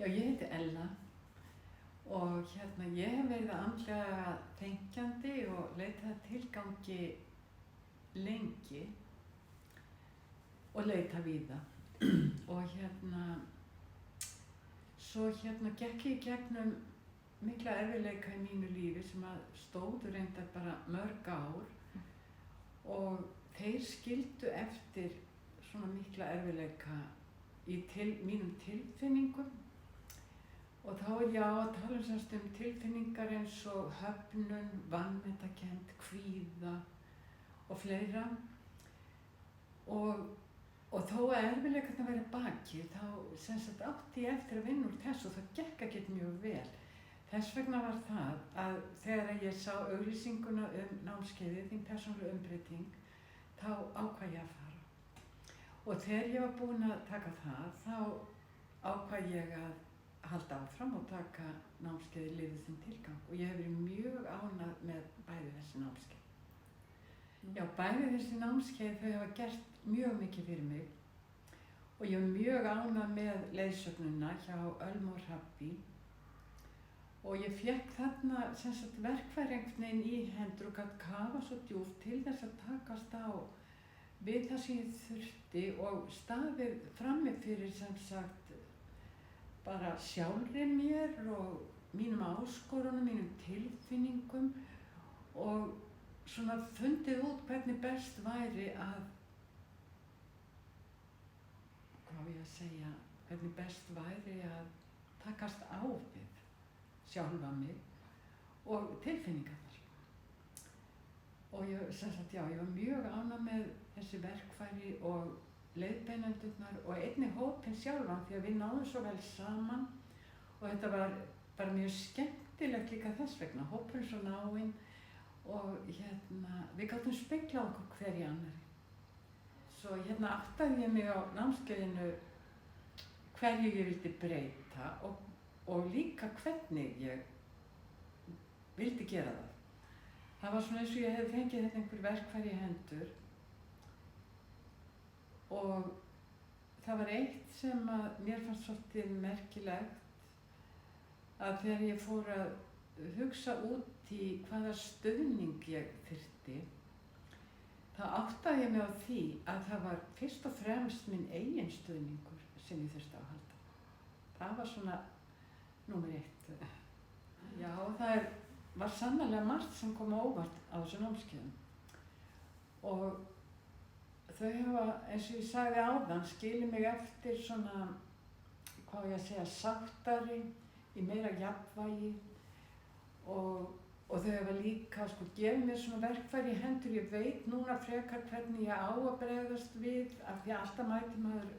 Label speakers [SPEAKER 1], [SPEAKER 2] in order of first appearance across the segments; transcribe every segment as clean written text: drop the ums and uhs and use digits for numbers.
[SPEAKER 1] Já, ég heiti Ella og ég hef verið andlega þenkjandi og leitað tilgangi lengi og leitað víða. Og svo gekk ég í gegnum mikla erfiðleika í mínu lífi sem að stóðu reyndar bara mörg ár og þeir skildu eftir svona mikla erfiðleika í mínum tilfinningum. Og þá ég að tala um tilfinningar eins og höfnun, vanmetakennd, kvíða og fleira. Og þó að erfiðleikarnir væru að baki, þá átti ég eftir að vinna úr þessu og það gekk ekkert mjög vel. Þess vegna var það að þegar ég sá auglýsinguna námskeiðið, þín persónulega umbreyting, þá ákvað ég að fara. Og þegar ég var búin að taka það, þá ákvað ég að halda áfram og taka námskeiðið Lifðu þinn tilgang og ég hef verið mjög ánægð með bæði þessi námskeið. Já, bæði þessi námskeið þau hafa gert mjög mikið fyrir mig og ég hef mjög ánægð með leiðsögnina hjá Ölmu og Hrafni og ég fékk þarna verkfæri einhvern veginn í hendur og gat kafað svo djúpt til þess að takast á við það sem ég þurfti og staðið frammi fyrir bara sjálfri mér og mínum áskorunum, mínum tilfinningum og svona fundið út hvernig best væri að, hvernig best væri að takast á við sjálfa mig og tilfinningarnar. Og ég var mjög ánægð með þessi verkfæri og leiðbeinendurnar og einnig hópinn sjálfan því að við náðum svo vel saman og þetta var bara mjög skemmtilegt líka þess vegna, hópurinn svo náinn og við gátum speglað okkur hver í annarri. Svo áttaði ég mig á námskeiðinu hverju ég vildi breyta og líka hvernig ég vildi gera það. Það var svona eins og ég hefði fengið einhver verkfæri í hendur og það var eitt sem að mér fannst svolítið merkilegt að þegar ég fór að hugsa út í hvaða stuðning ég þyrfti þá áttaði ég mig á því að það var fyrst og fremst minn eigin stuðningur sem ég þurfti að halda. Það var svona númer 1. Já, það var sannarlega margt sem kom á óvart á þessu námskeiðum og þau hafa, eins og ég sagði áðan, skilið mig eftir svona, sáttari, í meira jafnvægi og þau hafa líka gefið mér svona verkfæri í hendur. Ég veit núna frekar hvernig ég á að bregðast við af því að alltaf mæti maður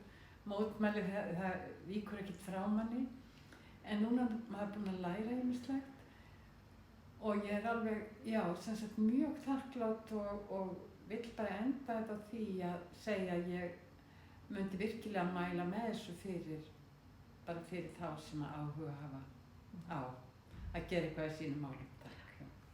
[SPEAKER 1] mótmæli, það víkur ekkert frá manni. En núna maður búinn að læra ýmislegt og ég alveg, mjög þakklát og vill bara enda þetta á því að segja að ég myndi virkilega mæla með þessu fyrir þá sem áhuga hafa á að gera eitthvað í sínum málum.